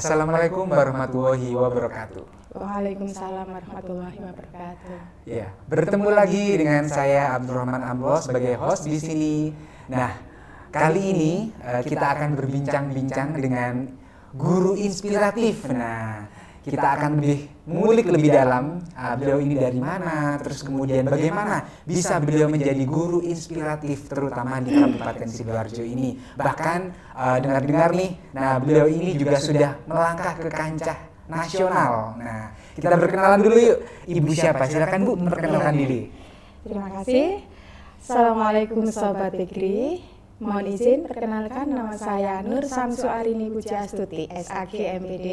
Assalamualaikum warahmatullahi wabarakatuh. Waalaikumsalam warahmatullahi wabarakatuh. Ya, bertemu lagi dengan saya Abdurrahman Amlos sebagai host di sini. Nah, kali ini kita akan berbincang-bincang dengan guru inspiratif. Nah, kita akan mengulik lebih dalam beliau ini dari mana, terus kemudian bagaimana bisa beliau menjadi guru inspiratif terutama di Kabupaten Sidoarjo ini. Bahkan dengar-dengar nih, nah beliau ini juga sudah melangkah ke kancah nasional. Nah, kita berkenalan dulu yuk. Ibu siapa? Silakan Bu, memperkenalkan diri. Terima kasih. Assalamualaikum Sobat Fikri. Mohon izin perkenalkan, nama saya Nur Samsu Arini Pujiastuti, SAG MPD.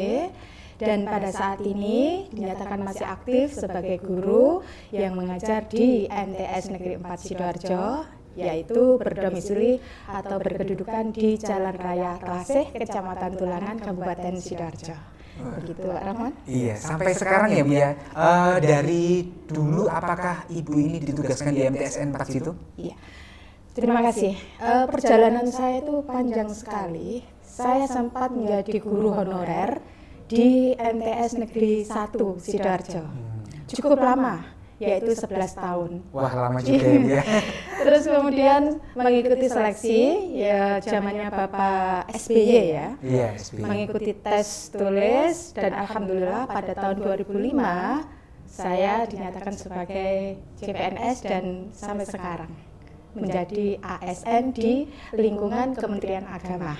Dan pada saat ini dinyatakan masih aktif sebagai guru yang mengajar di MTS Negeri 4 Sidoarjo, yaitu berdomisili atau berkedudukan di Jalan Raya Tlasih, Kecamatan Tulangan, Kabupaten Sidoarjo. Begitu Pak Rahman? Iya, sampai sekarang ya Bu ya. Dari dulu apakah Ibu ini ditugaskan di MTSN 4 situ? Iya. Terima kasih. Perjalanan saya itu panjang sekali. Saya sempat menjadi guru honorer di MTS Negeri 1 Sidoarjo. Cukup lama, yaitu 11 tahun. Wah, lama juga ya Bu ya. Terus kemudian mengikuti seleksi, ya zamannya Bapak SBY ya. Iya, SBY. Mengikuti tes tulis dan alhamdulillah pada tahun 2005 saya dinyatakan sebagai CPNS dan sampai sekarang menjadi ASN di lingkungan Kementerian Agama.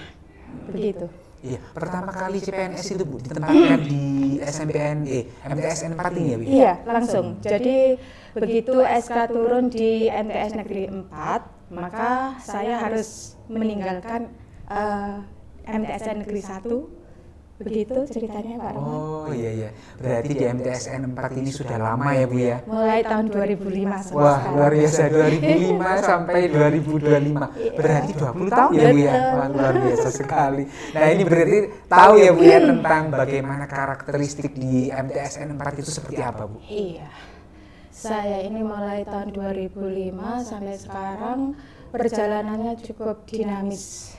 Begitu. Iya, pertama kali CPNS itu Bu ditempatkan di MTSN 4 ini ya Bu? Iya, langsung. Jadi begitu SK turun di MTS Negeri 4, maka saya harus meninggalkan MTSN Negeri 1. Begitu ceritanya Pak Rahman. Oh iya. Berarti di MTSN 4 ini sudah lama ya Bu ya? Mulai tahun 2005 sampai Wah, sekarang. luar biasa, 2005 sampai 2025. Berarti 20 tahun ya Bu ya? Wah, luar biasa sekali. Nah, ini berarti tahu ya Bu ya tentang bagaimana karakteristik di MTSN 4 itu seperti apa Bu? Iya. Saya ini mulai tahun 2005 sampai sekarang perjalanannya cukup dinamis.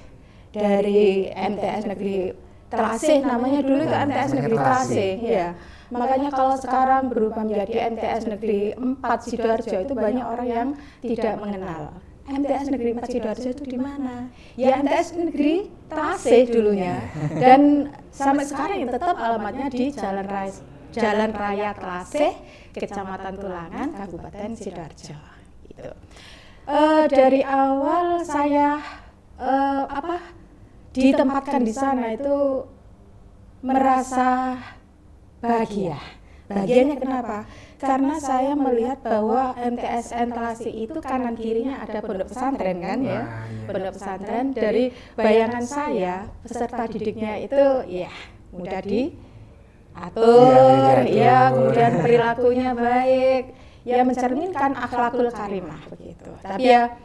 Dari MTS Negeri Tlasih, namanya dulu itu MTS Negeri Tlasih, ya. Makanya kalau sekarang berubah menjadi MTS Negeri 4 Sidoarjo itu banyak orang yang tidak mengenal. MTS Negeri 4 Sidoarjo itu di mana? Ya MTS Negeri Tlasih dulunya. Dan sampai sekarang tetap alamatnya di Jalan Raya Tlasih, Kecamatan Tulangan, Kabupaten Sidoarjo. Gitu. Dari awal saya ditempatkan di sana itu merasa bahagia. Bahagianya kenapa? Karena saya melihat bahwa MTSN Tlasih itu kanan kirinya ada pondok pesantren kan ya. Pondok pesantren, dari bayangan saya peserta didiknya itu ya mudah diatur, ya kemudian perilakunya baik, ya mencerminkan akhlakul karimah begitu. Tapi ya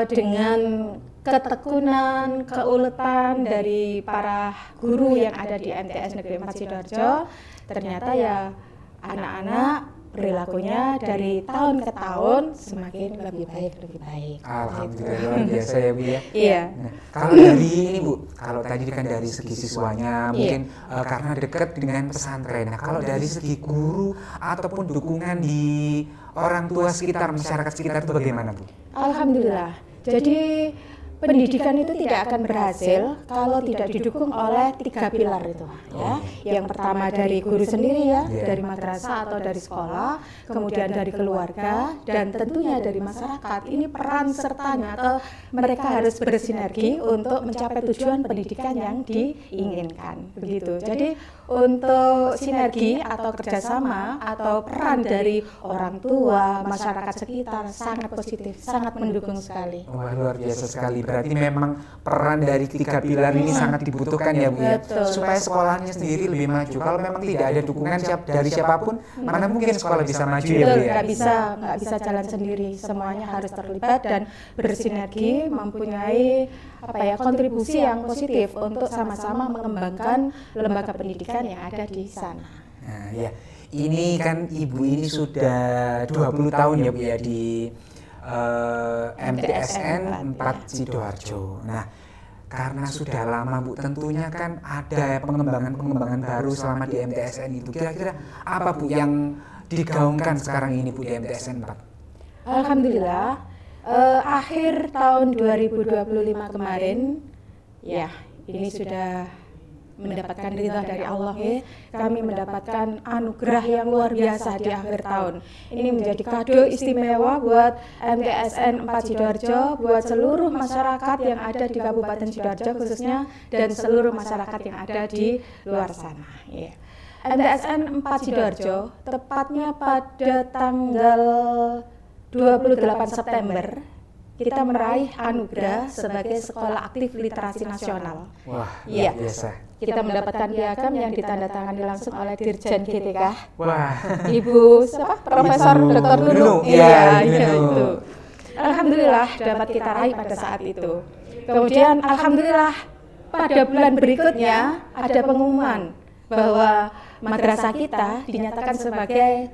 dengan ketekunan, keuletan dari para guru yang ada di MTS Negeri 4 Sidoarjo, ternyata ya anak-anak perilakunya dari tahun ke tahun semakin lebih baik. Alhamdulillah, luar biasa ya Bu ya. Iya. Nah, kalau dari ini Bu, kalau tadi kan dari segi siswanya mungkin karena dekat dengan pesantren. Nah, kalau dari segi guru ataupun dukungan di orang tua sekitar, masyarakat sekitar itu bagaimana Bu? Alhamdulillah. Jadi pendidikan itu tidak akan berhasil kalau tidak didukung oleh 3 pilar itu, ya. Yang pertama dari guru sendiri ya, dari madrasah atau dari sekolah, kemudian dari keluarga, dan tentunya dari masyarakat. Ini peran sertanya atau mereka harus bersinergi untuk mencapai tujuan pendidikan yang diinginkan, begitu. Jadi untuk sinergi atau kerjasama atau peran dari orang tua, masyarakat sekitar sangat positif, sangat mendukung sekali. Wah, luar biasa sekali. Berarti memang peran dari 3 pilar ini sangat dibutuhkan ya Bu ya, Betul. supaya sekolahnya sendiri lebih maju. Kalau memang tidak ada dukungan dari siapapun, mana mungkin sekolah bisa maju ya Bu Betul, ya. nggak bisa jalan sendiri. Semuanya harus terlibat dan bersinergi, mempunyai kontribusi yang positif untuk sama-sama mengembangkan lembaga pendidikan yang ada di sana. Nah, ya. Ini kan Ibu ini sudah 20 tahun ya Bu ya di MTSN 4 Sidoarjo. Nah, karena sudah lama Bu, tentunya kan ada pengembangan baru selama di MTSN itu. Kira-kira apa Bu yang digaungkan sekarang ini Bu di MTSN 4? Alhamdulillah, akhir tahun 2025 kemarin, ya ini sudah mendapatkan ridha dari Allah ya. Kami mendapatkan anugerah yang luar biasa di akhir tahun. Ini menjadi kado istimewa buat MTSN 4 Sidoarjo, buat seluruh masyarakat yang ada di Kabupaten Sidoarjo khususnya, dan seluruh masyarakat yang ada di luar sana. Ya. MTSN 4 Sidoarjo tepatnya pada tanggal 28 September kita meraih anugerah sebagai Sekolah Aktif Literasi Nasional. Wah, Iya. luar biasa. Kita mendapatkan piagam yang ditandatangani langsung oleh Dirjen GTK. Wah. Ibu siapa? Profesor Ibu Dr. Nunu. Nunu. Iya, Iya, Nunu. itu. Alhamdulillah dapat kita raih pada saat itu. Kemudian alhamdulillah pada bulan berikutnya ada pengumuman bahwa madrasah kita dinyatakan sebagai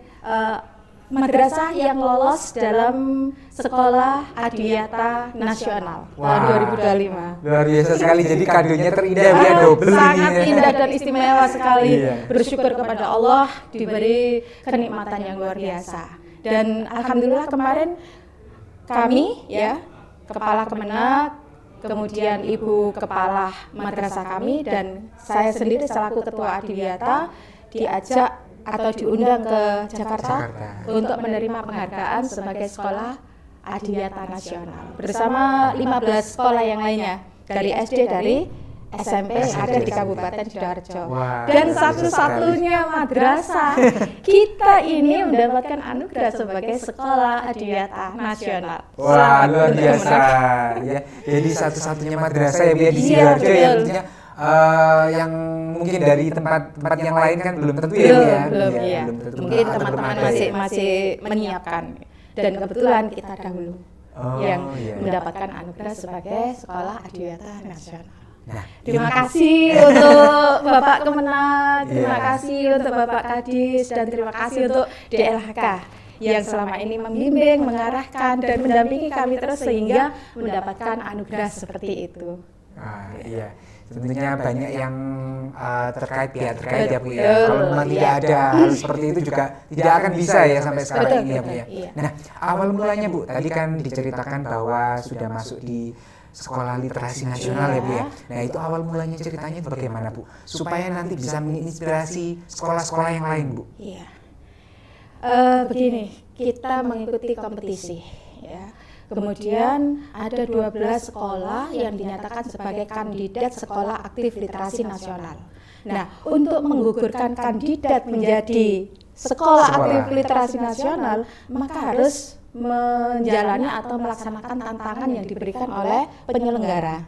madrasah yang lolos dalam Sekolah Adiyata Nasional tahun 2025. Luar biasa sekali. Jadi kadonya terindah Bu ya, double Sangat ini. indah dan istimewa sekali. Iya. Bersyukur kepada Allah diberi kenikmatan yang luar biasa. Dan alhamdulillah kemarin kami ya, Kepala Kemenak, kemudian Ibu Kepala Madrasah kami dan saya sendiri selaku Ketua Adiyata diajak atau diundang ke Jakarta untuk menerima penghargaan sebagai Sekolah Adiyata Nasional bersama 15 sekolah yang lainnya dari SD, dari SMP yang ada di Kabupaten Sidoarjo. Wah, Dan luar biasa satu-satunya madrasah kita ini mendapatkan anugerah sebagai Sekolah Adiyata Nasional. Wah, Selamat luar untuk biasa Kemenak. ya. Jadi satu-satunya madrasah ya Bu ya di Iya, Sidoarjo ya, betul. tentunya yang mungkin dari tempat yang lain kan belum tentu ya Bu ya. Belum, Iya, iya. belum tentu. Mungkin Atau belum teman-teman ada ya. masih menyiapkan. Dan kebetulan kita dahulu yang iya. mendapatkan anugerah sebagai Sekolah Adiyata Nasional. Nah, Terima kasih untuk Bapak Kemenak, terima Iya. kasih untuk Bapak Kadis, dan terima kasih untuk DLHK yang selama ini membimbing, mengarahkan, dan mendampingi kami terus sehingga mendapatkan anugerah seperti itu. Iya. Tentunya banyak yang terkait pihak terkait ya Bu ya. Betul, Kalau memang tidak iya. ada hal seperti itu juga tidak akan bisa ya sampai sekarang Betul, ini ya Bu betul, ya. iya. Nah, awal mulanya Bu, tadi kan diceritakan bahwa sudah masuk di Sekolah Literasi Nasional ya Bu ya. Nah, itu awal mulanya ceritanya bagaimana Bu? Supaya nanti bisa menginspirasi sekolah-sekolah yang lain Bu. Iya. Begini, kita mengikuti kompetisi ya. Kemudian ada 12 sekolah yang dinyatakan sebagai kandidat Sekolah Aktif Literasi Nasional. Nah, untuk menggugurkan kandidat menjadi Sekolah Aktif Literasi Nasional, maka harus menjalani atau melaksanakan tantangan yang diberikan oleh penyelenggara.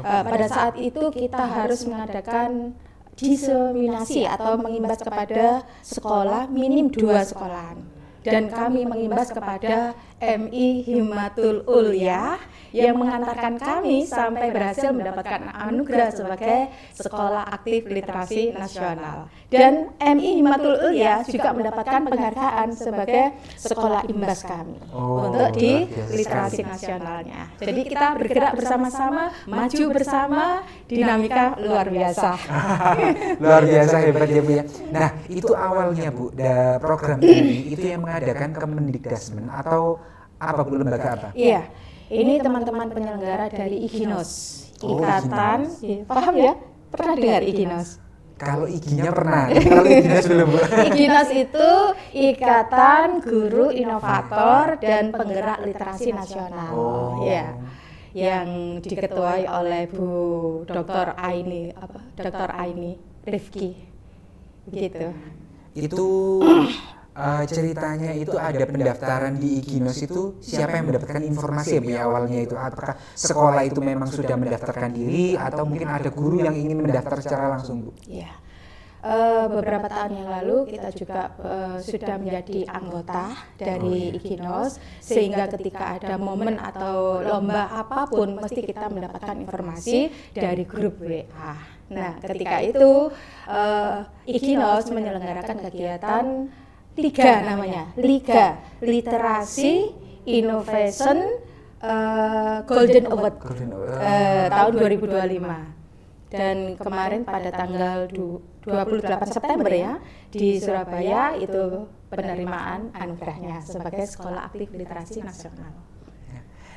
Pada saat itu kita harus mengadakan diseminasi atau mengimbas kepada sekolah minim 2 sekolahan. Dan kami mengimbas kepada MI Himmatul Ulya yang mengantarkan kami sampai berhasil mendapatkan anugerah sebagai Sekolah Aktif Literasi Nasional. Dan MI Himmatul Ulya juga mendapatkan penghargaan sebagai sekolah imbas kami untuk di literasi nasionalnya. Jadi kita bergerak bersama-sama, maju bersama, dinamika luar biasa. Luar biasa hebat ya Bu ya. Nah, itu awalnya Bu, program ini itu yang mengadakan Kemendikdasmen atau apa Bu, lembaga apa? Iya, Ini teman-teman penyelenggara dari IGINOS, Oh, Ikatan, paham ya? Pernah dengar IGINOS? Kalau IG-nya pernah, kalau IG-nya belum, Bu. IGINOS itu Ikatan Guru Inovator dan Penggerak Literasi Nasional. Oh. Ya. Yang diketuai oleh Bu Dr. Aini Rifki. Begitu. Itu ceritanya itu ada pendaftaran di IGINOS itu siapa yang mendapatkan informasi ya Bu ya awalnya itu? Apakah sekolah itu memang sudah mendaftarkan diri atau mungkin ada guru yang ingin mendaftar secara langsung, Bu? Ya. Beberapa tahun yang lalu kita juga sudah menjadi anggota dari IGINOS, sehingga ketika ada momen atau lomba apapun mesti kita mendapatkan informasi dari grup WA. Nah, ketika itu IGINOS menyelenggarakan kegiatan Liga namanya, Liga Literasi Innovation Golden Award tahun 2025. Dan kemarin pada tanggal 28 September ya di Surabaya itu penerimaan anugerahnya sebagai Sekolah Aktif Literasi Nasional.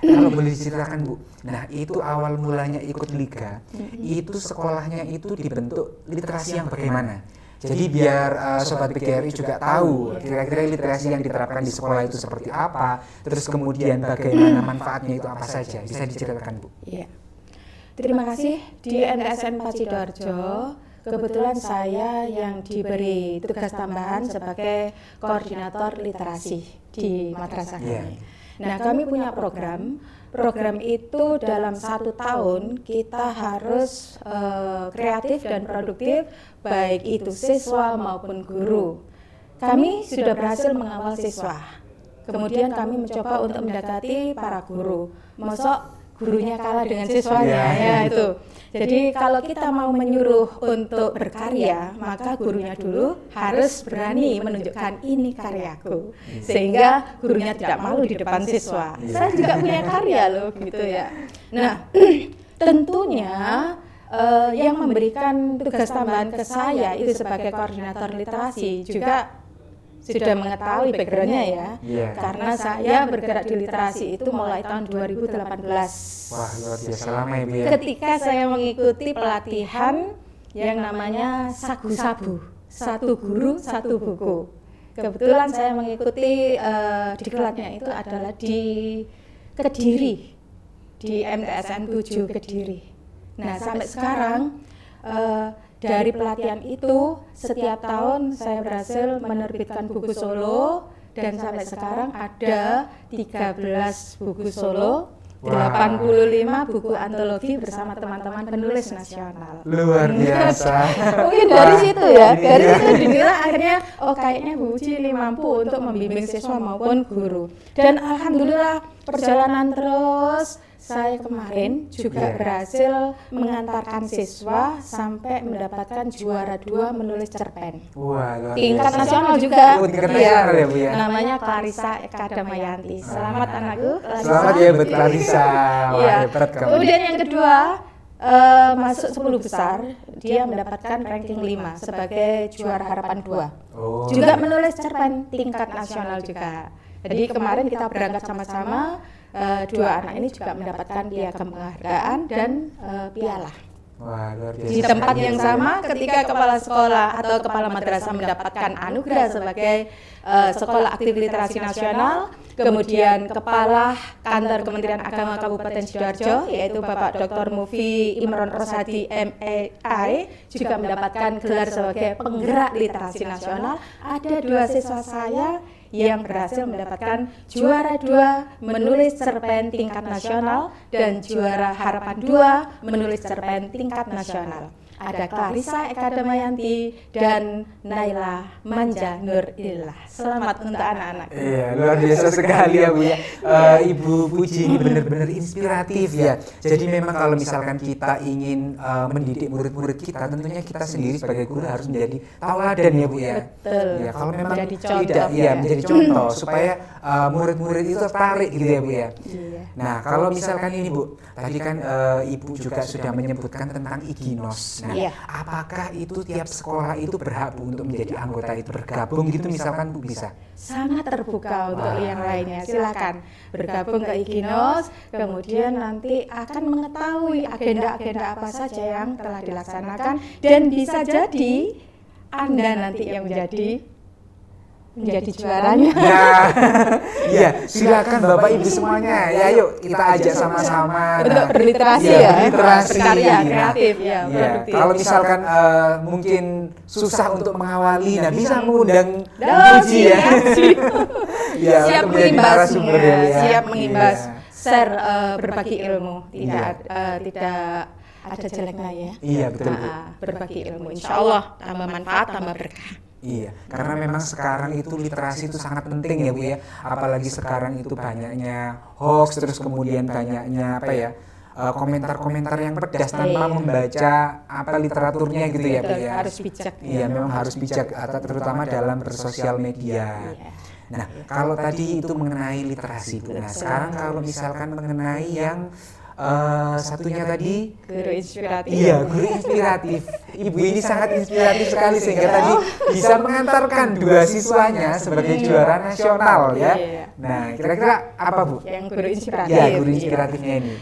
Kalau boleh diceritakan Bu, nah itu awal mulanya ikut Liga, itu sekolahnya itu dibentuk literasi yang bagaimana? Jadi biar Sobat PGRI juga tahu kira-kira literasi yang diterapkan di sekolah itu seperti apa, terus kemudian bagaimana manfaatnya itu apa saja, bisa diceritakan Bu? Iya. Terima kasih. Di NTSN 4 Sidoarjo, kebetulan saya yang diberi tugas tambahan sebagai koordinator literasi di madrasah kami. Nah, kami punya program itu dalam 1 tahun kita harus kreatif dan produktif, baik itu siswa maupun guru. Kami sudah berhasil mengawal siswa, kemudian kami mencoba untuk mendekati para guru. Masuk gurunya kalah dengan siswanya, ya itu. Jadi kalau kita mau menyuruh untuk berkarya, maka gurunya dulu harus berani menunjukkan ini karyaku, sehingga gurunya tidak malu di depan siswa. Saya juga punya karya loh, gitu ya. Nah, tentunya yang memberikan tugas tambahan ke saya itu sebagai koordinator literasi juga sudah mengetahui background-nya ya. Karena saya bergerak di literasi itu mulai tahun 2018. Wah, luar biasa lama ya Bu ya. Ketika saya mengikuti pelatihan yang namanya Sagu-Sabu, 1 guru 1 buku. Kebetulan saya mengikuti diklatnya itu adalah di Kediri, di MTSN 7 Kediri. Nah, sampai sekarang dari pelatihan itu setiap tahun saya berhasil menerbitkan buku solo dan sampai sekarang ada 13 buku solo, 85 buku antologi bersama teman-teman penulis nasional. Luar biasa. Mungkin dari situ ya, dari situ dinilai akhirnya kayaknya Bu Uci ini mampu untuk membimbing siswa maupun guru. Dan alhamdulillah perjalanan terus. Saya kemarin juga berhasil mengantarkan siswa sampai mendapatkan juara 2 menulis cerpen. Wah, luar tingkat biasa. nasional juga. Tingkat nasional ya Bu ya. Namanya Clarissa Eka Damayanti. Selamat anakku, Clarissa. Selamat ya buat Clarissa. Wah, Ya. hebat kamu. Kemudian yang kedua, masuk 10 besar, dia mendapatkan ranking 5 sebagai juara harapan 2. Oh. Juga menulis cerpen tingkat nasional juga. Jadi kemarin kita berangkat sama-sama. 2 anak ini juga mendapatkan piagam penghargaan dan piala. Wah, luar biasa. Di tempat yang sama ketika kepala sekolah atau kepala madrasah mendapatkan anugerah sebagai Sekolah Aktif Literasi Nasional, kemudian kepala kantor Kementerian Agama Kabupaten Sidoarjo yaitu Bapak Dr. Mufi Imron Rosadi MEI juga mendapatkan gelar sebagai penggerak literasi nasional. Ada 2 siswa saya yang berhasil mendapatkan juara 2 menulis cerpen tingkat nasional dan juara harapan 2 menulis cerpen tingkat nasional. Ada Clarissa Eka Damayanti dan Naila Manja Nurillah. Selamat untuk anak-anak. Iya, luar biasa sekali ya Bu ya. Ibu Puji ini benar-benar inspiratif ya. Jadi memang kalau misalkan kita ingin mendidik murid-murid kita, tentunya kita sendiri sebagai guru harus menjadi tauladan ya Bu ya. Betul. Ya, kalau memang Menjadi contoh, tidak, ya. menjadi contoh supaya murid-murid itu tertarik gitu ya Bu ya. Iya. Nah, kalau misalkan ini Bu, tadi kan Ibu juga sudah menyebutkan tentang IGINOS. Nah, Iya. apakah itu tiap sekolah itu berhak Bu untuk menjadi anggota itu bergabung gitu misalkan Bu bisa? Sangat terbuka untuk Wah. yang lainnya. Silakan bergabung ke Ikinos, kemudian nanti akan mengetahui agenda-agenda apa saja yang telah dilaksanakan dan bisa jadi Anda nanti yang menjadi juaranya. Nah, iya, silakan Bapak Ibu semuanya. Ya, yuk kita ajak sama-sama. Untuk berliterasi iya, ya, berliterasi. berkarya, Nah, kreatif ya, iya. produktif. Kalau misalkan mungkin susah untuk mengawali, nah bisa mengundang Bu Oh, Puji ya. Iya, siap untuk menjadi narasumber mengimbasnya, ya. siap mengimbas, Iya. share berbagi ilmu, tidak Iya. tidak ada jeleknya ya. Iya, betul Bu. Berbagi ilmu, insya Allah tambah manfaat, tambah berkah. Iya, karena memang sekarang itu literasi itu sangat penting ya Bu ya. Apalagi sekarang itu banyaknya hoax, terus kemudian banyaknya apa ya, komentar-komentar yang pedas tanpa Iya. membaca apa literaturnya gitu ya Bu Betul, ya. harus bijak. Iya, memang harus bijak, terutama dalam bersosial media. Iya. Nah, kalau tadi itu mengenai literasi Bu. Nah, sekarang kalau misalkan mengenai yang satunya tadi, Guru inspiratif. iya, guru inspiratif. Ibu ini sangat inspiratif sekali sehingga tadi bisa mengantarkan dua siswanya sebagai juara nasional ya. Iya. Nah, kira-kira apa Bu? Yang guru inspiratif. Ya, guru inspiratifnya ini.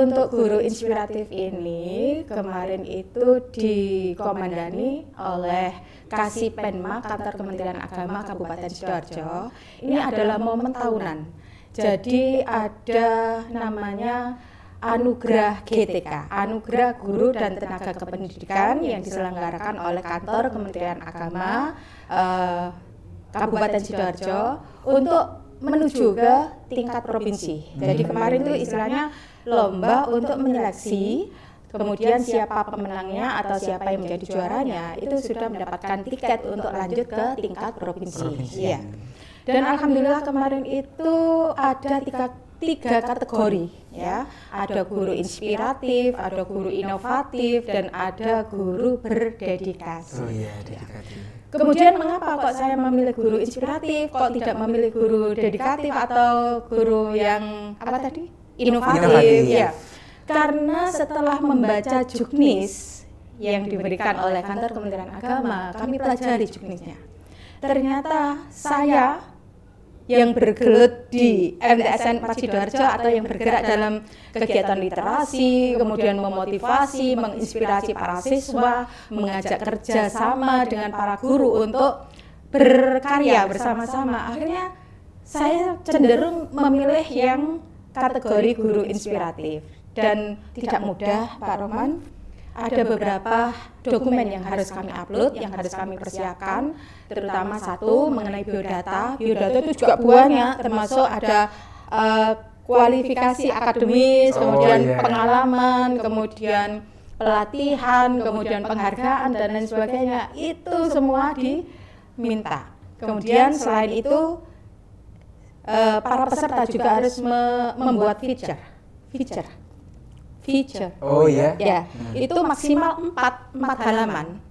Untuk guru inspiratif ini kemarin itu dikomandani oleh Kasipenma Kantor Kementerian Agama Kabupaten Sidoarjo. Ini adalah momen tahunan. Jadi ada namanya Anugerah GTK, Anugerah Guru dan Tenaga Kependidikan yang diselenggarakan oleh Kantor Kementerian Agama Kabupaten Sidoarjo untuk menuju ke tingkat provinsi. Jadi kemarin itu istilahnya lomba untuk menyeleksi, kemudian siapa pemenangnya atau siapa yang menjadi juaranya itu sudah mendapatkan tiket untuk lanjut ke tingkat provinsi. Iya. Dan alhamdulillah kemarin itu ada tiga kategori ya. Ada guru inspiratif, ada guru inovatif, dan ada guru berdedikasi. Oh iya, dedikatif. Kemudian mengapa kok saya memilih guru inspiratif, kok tidak memilih guru dedikatif atau guru yang apa tadi? Inovatif. Ya. Karena setelah membaca juknis yang diberikan oleh Kantor Kementerian Agama, kami pelajari juknisnya. Ternyata saya yang bergelut di MTSN 4 Sidoarjo atau yang bergerak dalam kegiatan literasi, kemudian memotivasi, menginspirasi para siswa, mengajak kerjasama dengan para guru untuk berkarya bersama-sama. Akhirnya saya cenderung memilih yang kategori guru inspiratif. Dan tidak mudah Pak Roman, ada beberapa dokumen yang harus kami upload, yang harus kami persiapkan, terutama satu mengenai biodata. Biodata itu juga banyak, termasuk ada kualifikasi akademis, kemudian pengalaman, kemudian pelatihan, kemudian penghargaan, dan lain sebagainya. Itu semua diminta. Kemudian selain itu, para peserta juga harus membuat feature. Oh iya? Ya, itu maksimal 4 halaman.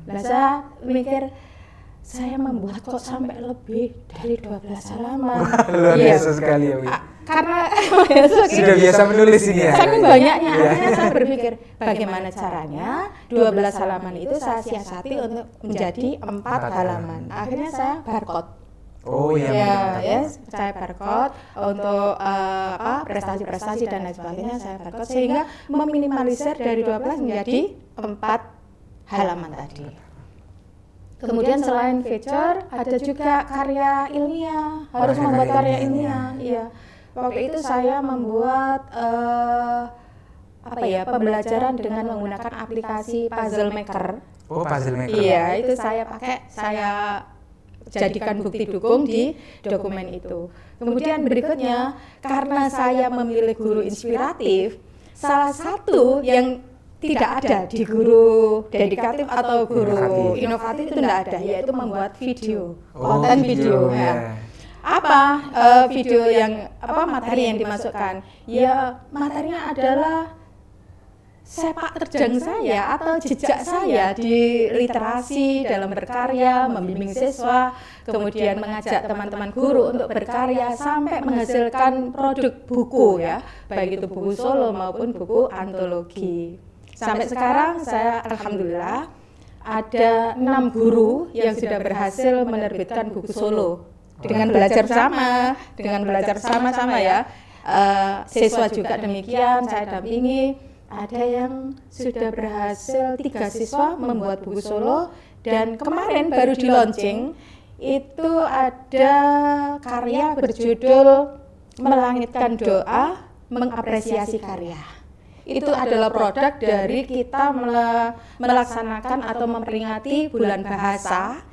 Nah, saya mikir, saya membuat kok sampai lebih dari 12 halaman. Luar biasa sekali ya Bu. Karena Sudah biasa menulis ini ya? saking banyaknya, akhirnya saya berpikir, bagaimana caranya 12 halaman itu saya siasati untuk menjadi 4 halaman. Akhirnya saya barcode. Oh iya, ya, saya barcode untuk prestasi-prestasi dan lain sebagainya, saya barcode sehingga meminimalisir dari 12 menjadi 4 halaman tadi. Kemudian selain feature ada juga karya ilmiah, harus membuat karya ilmiah. Iya. Waktu itu saya membuat pembelajaran dengan menggunakan aplikasi Puzzle Maker. Oh, Puzzle Maker. Iya, itu saya pakai, saya jadikan bukti dukung di dokumen itu. Kemudian berikutnya, karena saya memilih guru inspiratif, salah satu yang tidak ada di guru dedikatif atau guru inovatif itu tidak ada, yaitu membuat video, konten video. Ya. Apa video yang materi yang dimasukkan? Ya, materinya adalah sepak terjang saya atau jejak saya di literasi dalam berkarya, membimbing siswa, kemudian mengajak teman-teman guru untuk berkarya sampai menghasilkan produk buku ya, baik itu buku solo maupun buku antologi. Sampai sekarang saya alhamdulillah ada 6 guru yang sudah berhasil menerbitkan buku solo dengan belajar bersama-sama ya. Siswa juga demikian, saya dampingi. Ada yang sudah berhasil 3 siswa membuat buku solo, dan kemarin baru di launching itu ada karya berjudul Melangitkan Doa Mengapresiasi Karya. Itu adalah produk dari kita melaksanakan atau memperingati bulan bahasa,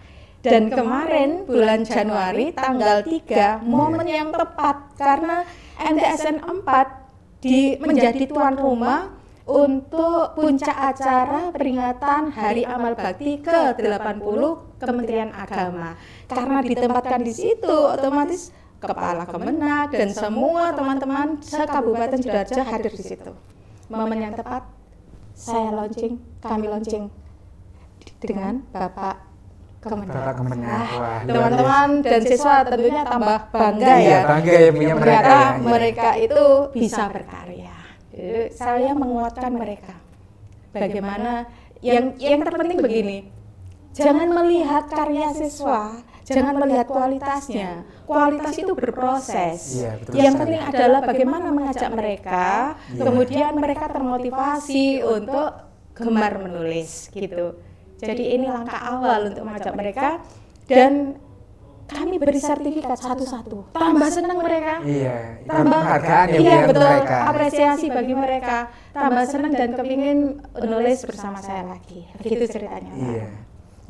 dan kemarin bulan Januari tanggal 3 momen yang tepat karena MTSN 4 menjadi tuan rumah untuk puncak acara peringatan Hari Amal Bakti ke-80 Kementerian Agama. Karena ditempatkan di situ, otomatis Kepala Kemenak dan semua teman-teman se-Kabupaten Sidoarjo hadir di situ. Momen yang tepat, kami launching dengan Bapak Kemenak. Teman-teman dan siswa tentunya tambah bangga Iya, ya. bangga ya punya mereka. Ternyata Ya. mereka itu bisa berkarya. Jadi, saya menguatkan mereka. Bagaimana yang terpenting begini, jangan melihat karya siswa, jangan melihat kualitasnya. Kualitas itu berproses. Iya, betul Yang sekali. penting adalah bagaimana mengajak mereka, Iya. kemudian mereka termotivasi untuk gemar menulis gitu. Jadi ini langkah awal untuk mengajak mereka, dan kami beri sertifikat satu-satu. Tambah senang mereka. Iya, itu Tambah penghargaan ya iya buat betul, mereka. apresiasi bagi mereka. Tambah senang dan kepingin menulis bersama saya lagi. Begitu ceritanya. Pak. Iya.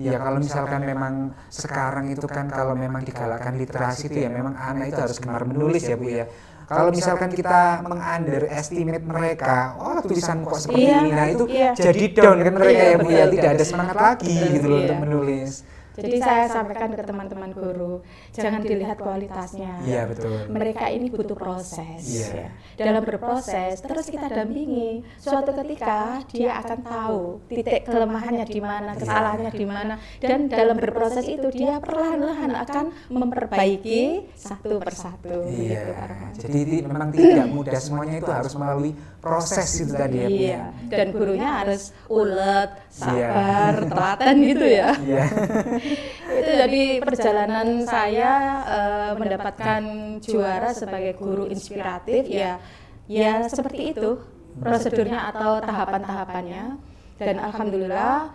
Iya, kalau misalkan memang sekarang itu kan kalau memang digalakkan literasi itu ya memang anak itu harus gemar menulis ya Bu ya. Kalau misalkan kita meng-underestimate mereka, oh tulisan kok seperti Iya, ini, nah itu iya. jadi down kan mereka Iya, ya Bu ya, betul, tidak ada betul. semangat lagi gitu loh Iya. untuk menulis. Jadi saya sampaikan ke teman-teman guru, jangan dilihat kualitasnya. Iya betul. Mereka ini butuh proses. Iya. Ya. Dalam berproses, terus kita dampingi. Suatu ketika dia akan tahu titik kelemahannya di mana, kesalahannya di mana, dan dalam berproses itu dia perlahan-lahan akan memperbaiki satu persatu. Iya. Begitu, Pak Rahman. Jadi memang tidak mudah, semuanya itu harus melalui proses itu tadi ya Bu ya. Iya. Dan gurunya harus ulet, sabar, telaten gitu ya. Iya. Itu jadi perjalanan saya mendapatkan juara sebagai guru inspiratif ya seperti itu prosedurnya atau tahapan-tahapannya, dan alhamdulillah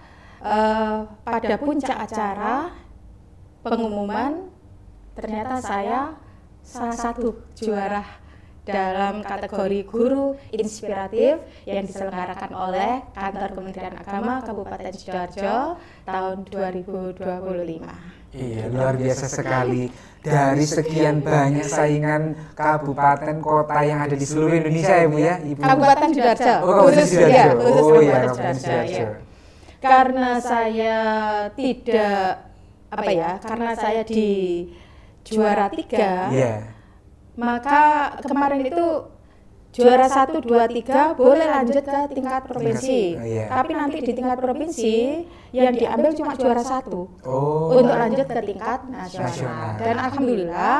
pada puncak acara pengumuman ternyata saya salah satu juara dalam kategori guru inspiratif yang diselenggarakan oleh Kantor Kementerian Agama Kabupaten Sidoarjo tahun 2025. Iya, luar biasa sekali. Dari sekian banyak saingan kabupaten kota yang ada di seluruh Indonesia ya Bu ya, Ibu. Kabupaten Sidoarjo. Oh, Kabupaten Sidoarjo. Ya, khusus Oh iya, Kabupaten Kabupaten Sidoarjo. Sidoarjo. Ya. Karena saya tidak karena saya di juara 3. Iya. Maka kemarin itu juara 1, 2, 3 boleh lanjut ke tingkat provinsi. Iya. Tapi nanti di tingkat provinsi yang diambil cuma juara 1 Oh. untuk lanjut ke tingkat nasional. Nasional. Dan alhamdulillah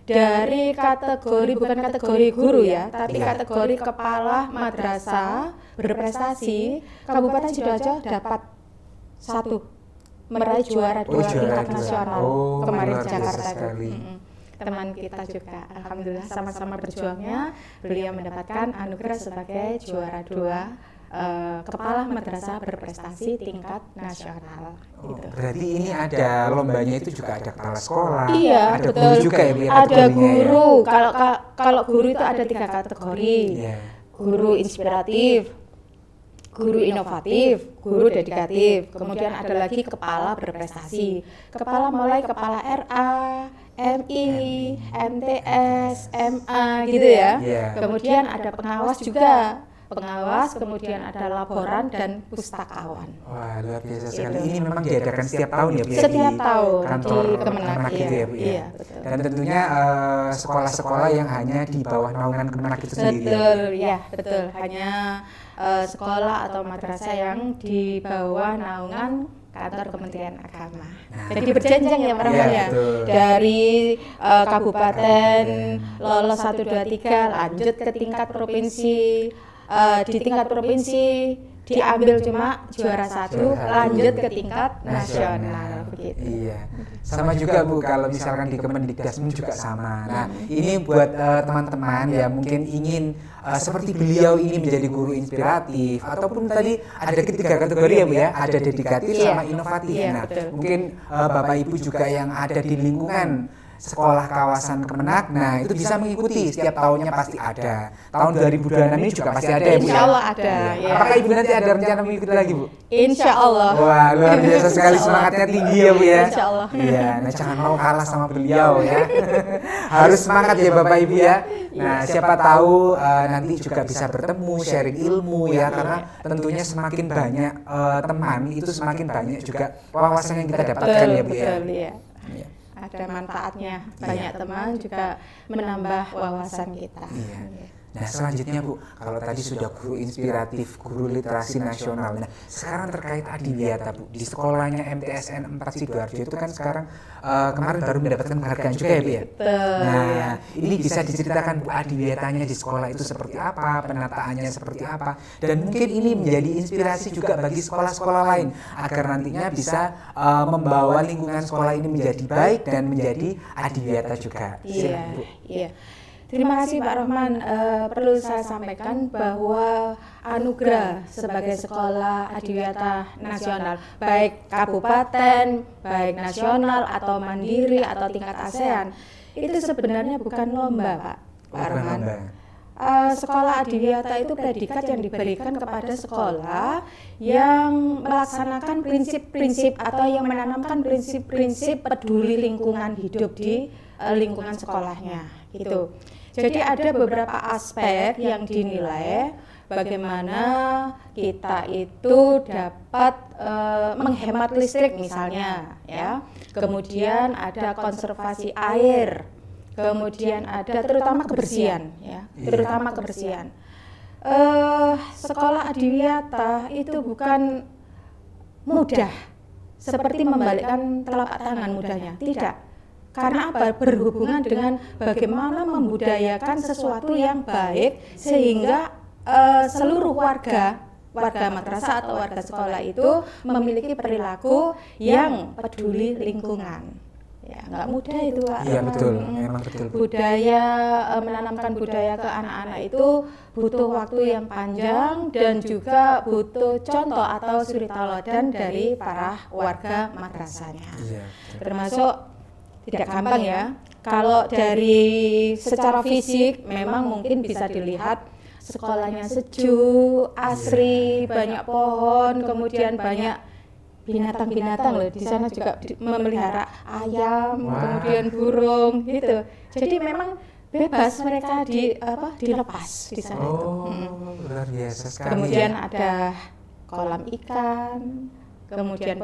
dari kategori, bukan kategori guru ya, tapi Iya. kategori kepala madrasah berprestasi, Kabupaten Sidoarjo dapat 1 meraih juara 2 juara tingkat 2. nasional Oh, kemarin luar di biasa Jakarta sekali. itu. Teman kita juga alhamdulillah sama-sama berjuangnya, beliau mendapatkan anugerah sebagai juara 2 kepala madrasah berprestasi tingkat nasional. Oh, Gitu. berarti ini ada lombanya itu juga ada kepala sekolah, Iya, ada betul. guru juga ya Bu ya, Ada kategorinya ya? guru. Kalau guru itu ada 3 kategori. Iya. Guru inspiratif, guru inovatif, guru dedikatif. Kemudian ada lagi kepala berprestasi. Kepala mulai kepala RA, MI, MTS, MA gitu ya. Iya. Kemudian ada pengawas juga. Pengawas, kemudian ada laporan dan pustakawan. Wah, luar biasa sekali. Itu. Ini memang diadakan setiap tahun ya Bu ya, Setiap di tahun kantor di Kemenak, Kemenak itu ya Bu ya. Iya, betul. Dan tentunya sekolah-sekolah yang hanya di bawah naungan Kemenak itu sendiri ya, Bu ya. Betul, ya betul. Hanya sekolah atau madrasah yang di bawah naungan Kantor Kementerian Agama. Nah. Jadi berjenjang ya Pak Rahman Iya, ya. betul. Dari kabupaten lolos 1, 2, 3 lanjut ke tingkat provinsi. Di tingkat provinsi diambil cuma juara 1, Juara lanjut 1. ke tingkat nasional begitu. Iya, sama juga Bu kalau misalkan di Kemendikdasmen juga sama. Nah, ini buat teman-teman ya mungkin ingin seperti beliau ini menjadi guru inspiratif ataupun tadi ada ketiga kategori ya Bu ya, ada dedikatif Iya. sama inovatif. Iya, Nah, betul. mungkin Bapak Ibu juga yang ada di lingkungan sekolah kawasan Kemenak, nah itu bisa mengikuti setiap tahunnya pasti ada. Tahun 2026 ini juga pasti ada ya Bu ya. Insya Allah ada. Iya. Ya. Apakah Ibu nanti ada rencana mengikuti lagi Bu? Insya Allah. Wah, luar biasa sekali Insya Allah. semangatnya tinggi ya Bu ya. Insya Allah. Iya, nah jangan mau kalah sama beliau ya. Harus semangat ya Bapak Ibu ya. Nah, siapa tahu nanti juga bisa bertemu, sharing ilmu ya, karena tentunya semakin banyak teman itu semakin banyak juga wawasan yang kita dapatkan ya Bu ya. Betul, iya. Iya. Ada manfaatnya, banyak teman juga menambah wawasan kita. Iya. Nah selanjutnya Bu, kalau tadi sudah guru inspiratif, guru literasi nasional. Nah sekarang terkait Adiwiyata Bu, di sekolahnya MTSN 4 Sidoarjo itu kan sekarang kemarin baru mendapatkan penghargaan juga ya Bu ya. Betul, Nah ya. ini bisa diceritakan Bu Adiwiyatanya di sekolah itu seperti apa, penataannya seperti apa, dan mungkin ini menjadi inspirasi juga bagi sekolah-sekolah lain agar nantinya bisa membawa lingkungan sekolah ini menjadi baik dan menjadi Adiwiyata juga. Iya, Silakan, Bu. iya. Terima kasih Pak Rohman. Perlu saya sampaikan bahwa anugerah sebagai sekolah adiwiyata nasional, baik kabupaten, baik nasional atau mandiri atau tingkat ASEAN, itu sebenarnya bukan lomba, Pak Rohman. Sekolah adiwiyata itu predikat yang diberikan kepada sekolah yang melaksanakan prinsip-prinsip atau yang menanamkan prinsip-prinsip peduli lingkungan hidup di lingkungan sekolahnya gitu. Jadi ada beberapa aspek yang dinilai bagaimana kita itu dapat menghemat listrik misalnya ya. Kemudian ada konservasi air. Kemudian ada terutama kebersihan ya, terutama kebersihan. Sekolah adiwiyata itu bukan mudah seperti membalikkan telapak tangan mudahnya, tidak. Karena apa? Berhubungan dengan bagaimana membudayakan sesuatu yang baik sehingga seluruh warga madrasah atau warga sekolah itu memiliki perilaku yang peduli lingkungan. Ya, nggak mudah itu Pak. Iya betul, memang betul. Budaya, menanamkan budaya ke anak-anak itu butuh waktu yang panjang dan juga butuh contoh atau suri tauladan dari para warga madrasahnya. Iya. Termasuk tidak gampang ya. Kalau dari secara fisik memang mungkin bisa dilihat sekolahnya sejuk, asri, banyak pohon, kemudian banyak binatang-binatang loh. Di sana juga memelihara ayam, kemudian burung gitu. Jadi memang bebas mereka dilepas di sana itu. Luar biasa sekali. Kemudian ya. ada kolam ikan, kemudian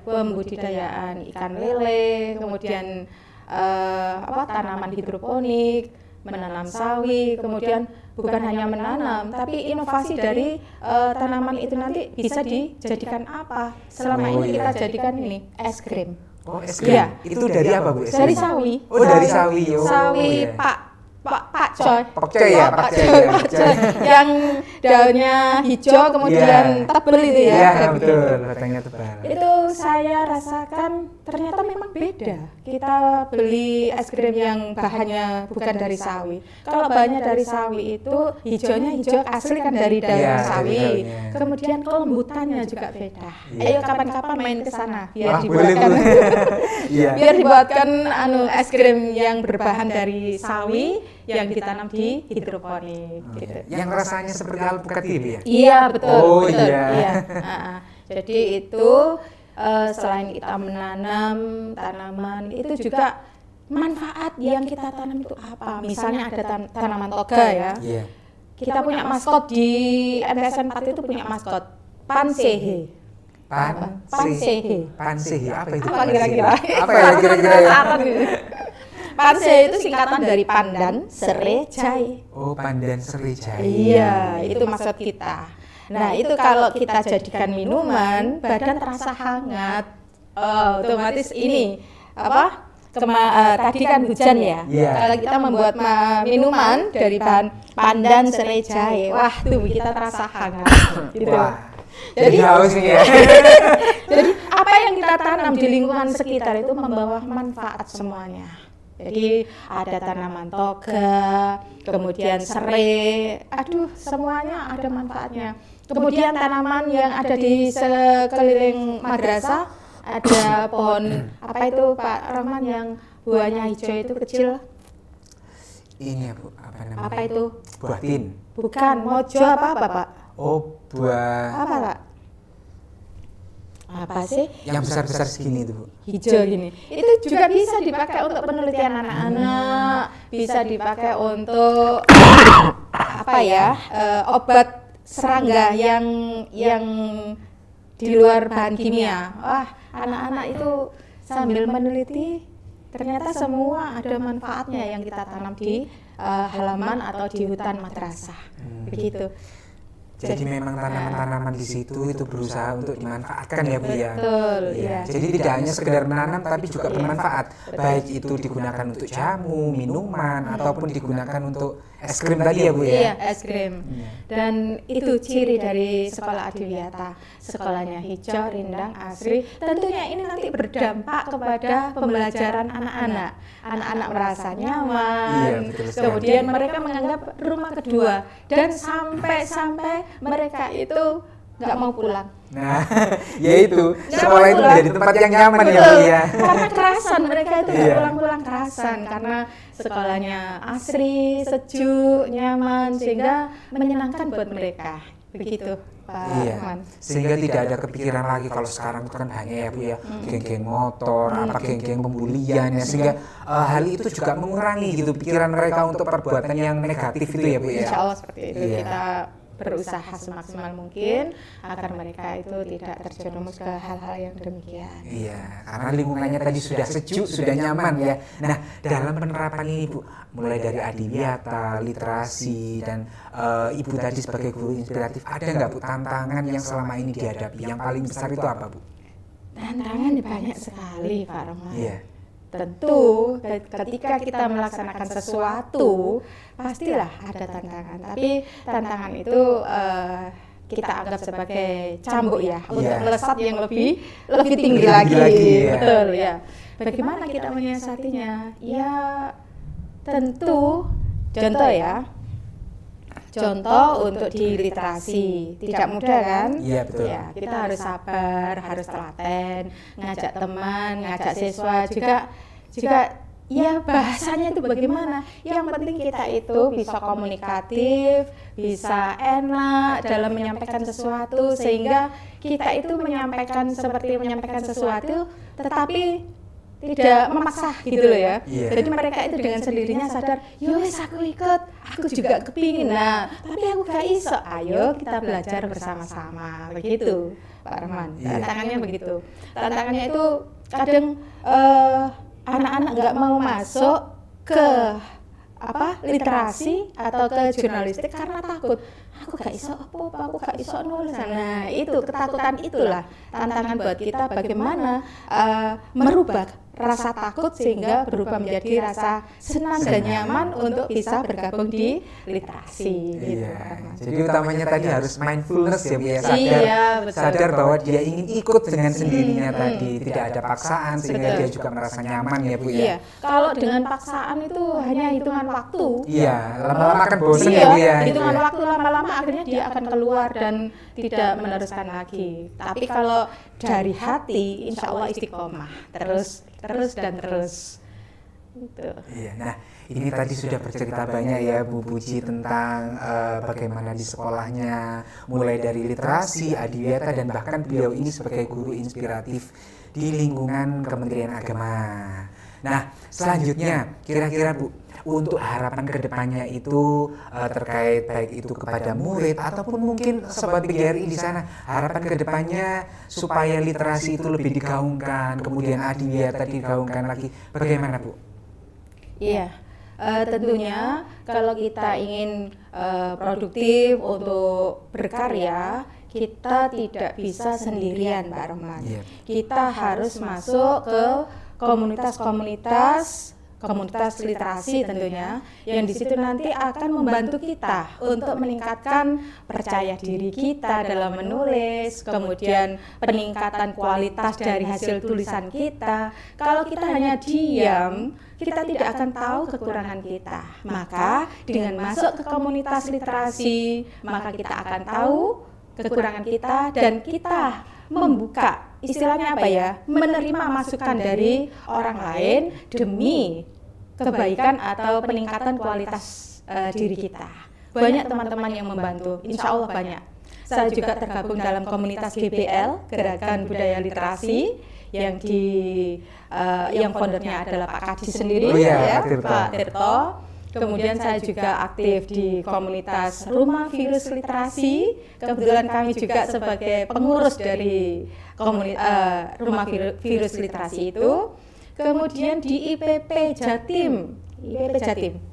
pembudidayaan ikan lele, kemudian tanaman hidroponik, menanam sawi, kemudian bukan hanya menanam, tapi inovasi dari tanaman itu nanti bisa dijadikan apa? Selama ini kita jadikan ini es krim. Oh es krim. Iya. Itu dari apa Bu? Es Dari krim? sawi. Oh dari sawi. Oh, Sawi iya. Pak Coy. Pakcoy ya, pakcoy. Yang daunnya hijau kemudian tebel itu ya. Iya Kayak betul, begitu. batangnya tebal. Itu saya rasakan ternyata memang beda. Kita beli es krim yang bahannya bukan dari sawi. Kalau bahannya dari sawi itu hijaunya hijau asli kan dari daun Iya, sawi. dari daunnya. Kemudian kelembutannya juga beda. Iya. Ayo kapan-kapan main ke sana Wah, biar boleh, dibuatkan. boleh. Iya. Biar dibuatkan es krim yang berbahan dari sawi yang ditanam di hidroponik gitu. Yang rasanya seperti alpukat ini ya? Iya betul. Oh, betul. iya. Jadi itu selain kita menanam tanaman itu juga manfaat yang kita tanam itu apa? Misalnya ada tanaman toga ya. Iya. Kita punya maskot di MTSN 4 itu punya maskot Pansehe. Pansehe. Pansehe apa itu? Apa kira-kira? Apa ya kira-kira ya? Pansehe itu singkatan dari Pandan Sere Jai. Oh Pandan Seri Jaya. Iya, itu maksud kita. Nah, itu kalau kita jadikan minuman, badan terasa hangat. Otomatis ini tadi kan hujan ya. Iya. Kalau kita membuat minuman dari bahan pandan serai jahe, wah tubuh kita terasa hangat. Gitu. Wah, Jadi haus nih ya. Jadi apa yang kita tanam di lingkungan sekitar itu membawa manfaat semuanya. Jadi ada tanaman toga, kemudian serai, semuanya ada manfaatnya. Kemudian tanaman yang ada di sekeliling madrasah, ada pohon apa itu Pak Rahman yang buahnya hijau itu kecil? Ini ya Bu, apa namanya? Apa itu? Buah tin. Bukan, mojo apa Pak? Oh, buah Apa Pak? Apa sih? yang besar-besar segini itu Bu. Hijau gini. Itu juga bisa dipakai untuk penelitian anak-anak, bisa dipakai untuk obat serangga yang di luar bahan kimia. Wah, anak-anak itu sambil meneliti ternyata semua ada manfaatnya yang kita tanam di halaman atau di hutan madrasah. Begitu. Jadi memang tanaman-tanaman di situ itu berusaha untuk dimanfaatkan ya Bu ya. Betul, ya. Jadi tidak hanya sekedar menanam tapi juga bermanfaat. Baik itu digunakan untuk jamu, minuman ataupun digunakan untuk es krim tadi ya Bu ya. Iya, es krim. Dan itu ciri dari sekolah Adiwiyata. Sekolahnya hijau, rindang, asri. Tentunya ini nanti berdampak kepada pembelajaran anak-anak. Anak-anak merasa nyaman. Iya, Kemudian mereka menganggap rumah kedua dan sampai mereka itu nggak mau pulang. Nah, yaitu sekolah itu menjadi tempat yang nyaman ya Bu ya. Karena kerasan, mereka itu nggak pulang-pulang kerasan karena sekolahnya asri, sejuk, nyaman sehingga menyenangkan buat mereka. Begitu Pak Rahman. Sehingga tidak ada kepikiran lagi kalau sekarang itu kan banyak ya Bu ya, geng-geng motor, geng-geng pembulian ya, sehingga hal itu juga mengurangi gitu pikiran mereka untuk perbuatan yang negatif itu ya Bu ya. Insya Allah seperti itu. Kita berusaha semaksimal mungkin agar mereka itu tidak terjerumus ke hal-hal yang demikian. Iya, karena lingkungannya tadi sudah sejuk, sudah nyaman ya. Nah, dalam penerapan ini Bu, mulai dari Adiwiyata, literasi, dan Ibu tadi sebagai guru inspiratif, ada nggak Bu tantangan yang selama ini dihadapi? Yang paling besar itu apa Bu? Tantangan banyak sekali Pak Rahman. Iya. Tentu ketika kita melaksanakan sesuatu pastilah ada tantangan, tapi tantangan itu kita anggap sebagai cambuk ya untuk melesat yang lebih tinggi lagi. Betul ya. Bagaimana kita menyiasatinya? Ya tentu contoh untuk di literasi tidak mudah kan? Iya betul. Ya, kita harus sabar, harus telaten, ngajak teman, ngajak siswa juga ya bahasanya itu bagaimana. Yang penting kita itu bisa komunikatif, bisa enak dalam menyampaikan sesuatu sehingga kita itu menyampaikan sesuatu tetapi tidak memaksa gitu loh ya. Jadi mereka itu dengan sendirinya sadar, yowes aku ikut, aku juga kepingin. Nah, tapi aku gak iso. Ayo kita belajar bersama-sama. Begitu, Pak Rahman. Tantangannya begitu. Tantangannya itu kadang anak-anak nggak mau masuk ke literasi atau ke jurnalistik karena takut. Aku gak iso aku gak iso nulis. Nah, itu ketakutan itulah tantangan buat kita bagaimana merubah rasa takut sehingga berubah menjadi rasa senang dan nyaman untuk bisa bergabung di literasi. Jadi utamanya tadi harus mindfulness ya Bu ya, sadar bahwa dia ingin ikut dengan sendirinya tadi, tidak ada paksaan sehingga dia juga merasa nyaman ya Bu ya. Iya, kalau dengan paksaan itu hanya hitungan waktu. Iya, lama-lama akan bosan ya Bu ya. Hitungan waktu lama-lama akhirnya dia akan keluar dan tidak meneruskan lagi. Tapi kalau dari hati, insya Allah istiqomah, terus. Gitu. Iya, nah ini tadi sudah bercerita banyak ya Bu Puji tentang bagaimana di sekolahnya, mulai dari literasi, Adiwiyata, dan bahkan beliau ini sebagai guru inspiratif di lingkungan Kementerian Agama. Nah, selanjutnya kira-kira Bu, untuk harapan kedepannya itu terkait baik itu kepada murid ataupun mungkin sobat PGRI di sana, harapan kedepannya supaya literasi itu lebih digaungkan, kemudian Adiwiyata digaungkan lagi, bagaimana Bu? Iya, tentunya kalau kita ingin produktif untuk berkarya, kita tidak bisa sendirian Pak Rahman. Kita harus masuk ke komunitas-komunitas komunitas literasi tentunya, yang di situ nanti akan membantu kita untuk meningkatkan percaya diri kita dalam menulis, kemudian peningkatan kualitas dari hasil tulisan kita. Kalau kita hanya diam, kita tidak akan tahu kekurangan kita. Maka dengan masuk ke komunitas literasi, maka kita akan tahu kekurangan kita dan kita membuka, istilahnya apa ya, menerima masukan dari orang lain demi kebaikan atau peningkatan kualitas diri kita. Banyak teman-teman yang membantu, insya Allah banyak. Saya juga tergabung dalam komunitas GBL, Gerakan Budaya Literasi, yang foundernya adalah Pak Kadi sendiri, Pak Tirto. Kemudian saya juga aktif di komunitas Rumah Virus Literasi. Kebetulan kami juga sebagai pengurus dari Rumah Virus Literasi itu. Kemudian di IPP Jatim.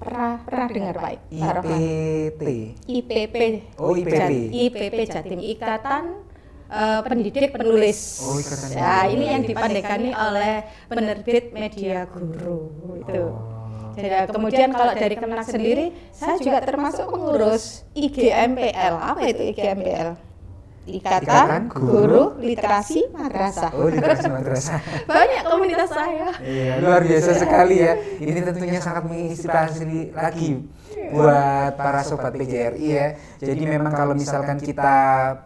Pernah dengar Pak? IPP. Oh, IPP. IPP Jatim, Ikatan Pendidik Penulis. Oh, Ikatan Ya, ini yang dipandegani oleh penerbit Media Guru itu. Jadi, kemudian kalau dari Kemenak sendiri, saya juga termasuk pengurus IGMPL. Apa itu IGMPL? Ikatan Guru Literasi Madrasah. Oh, literasi madrasah. Banyak komunitas saya. Iya, luar biasa sekali ya. Ini tentunya sangat menginspirasi lagi buat para sobat PGRI ya. Jadi memang kalau misalkan kita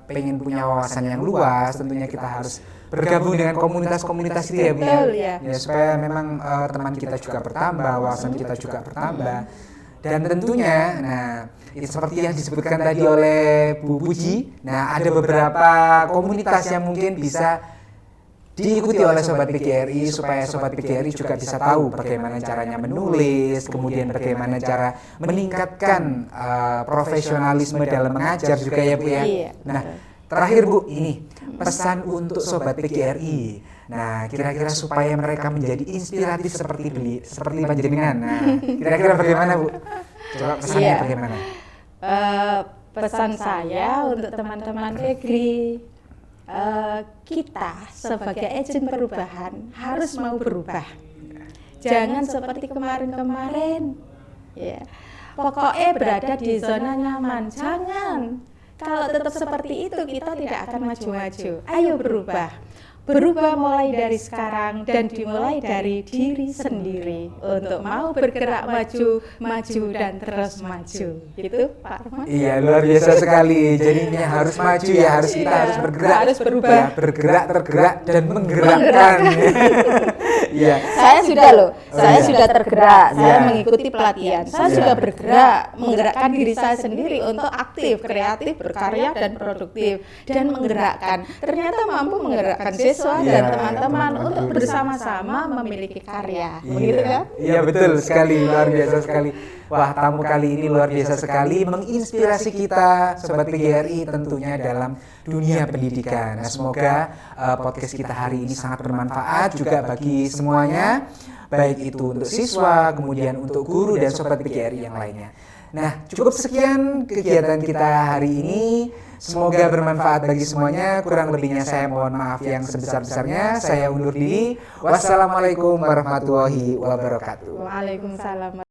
pengen punya wawasan yang luas, tentunya kita harus bergabung dengan komunitas-komunitas itu ya, Bu. Ya. Ya, supaya memang teman kita juga bertambah, wawasan kita juga bertambah. Dan tentunya, nah, itu seperti yang disebutkan tadi oleh Bu Puji, nah ada beberapa komunitas yang mungkin bisa diikuti oleh Sobat PGRI supaya Sobat PGRI juga bisa tahu bagaimana caranya menulis, kemudian bagaimana cara meningkatkan profesionalisme dalam mengajar juga ya Bu ya. Nah, terakhir Bu, ini pesan untuk Sobat PGRI. Nah, kira-kira supaya mereka menjadi inspiratif seperti panjenengan. Nah, kira-kira bagaimana Bu? Coba pesannya bagaimana? Pesan saya untuk teman-teman PGRI, kita sebagai agen perubahan harus mau berubah. Jangan seperti kemarin-kemarin. Ya. Pokoknya berada di zona nyaman. Jangan. Kalau tetap seperti itu kita tidak akan maju-maju. Ayo berubah. Berubah mulai dari sekarang dan dimulai dari diri sendiri untuk mau bergerak maju dan terus maju. Gitu Pak Arman? Iya, luar biasa sekali. Jadinya harus maju ya, kita harus bergerak, harus berubah, ya, bergerak, tergerak dan menggerakkan. Iya. Saya sudah tergerak. Saya mengikuti pelatihan. Saya sudah bergerak, menggerakkan diri saya sendiri untuk aktif, kreatif, berkarya dan produktif dan menggerakkan. Ternyata mampu menggerakkan siswa dan teman-teman untuk bersama-sama memiliki karya. Begitu kan? Iya, betul sekali, luar biasa sekali. Wah, tamu kali ini luar biasa sekali, menginspirasi kita Sobat PGRI tentunya dalam dunia pendidikan. Nah, semoga podcast kita hari ini sangat bermanfaat juga bagi semuanya, baik itu untuk siswa, kemudian untuk guru dan Sobat PGRI yang lainnya. Nah, cukup sekian kegiatan kita hari ini. Semoga bermanfaat bagi semuanya. Kurang lebihnya saya mohon maaf yang sebesar-besarnya. Saya undur diri. Wassalamualaikum warahmatullahi wabarakatuh. Waalaikumsalam.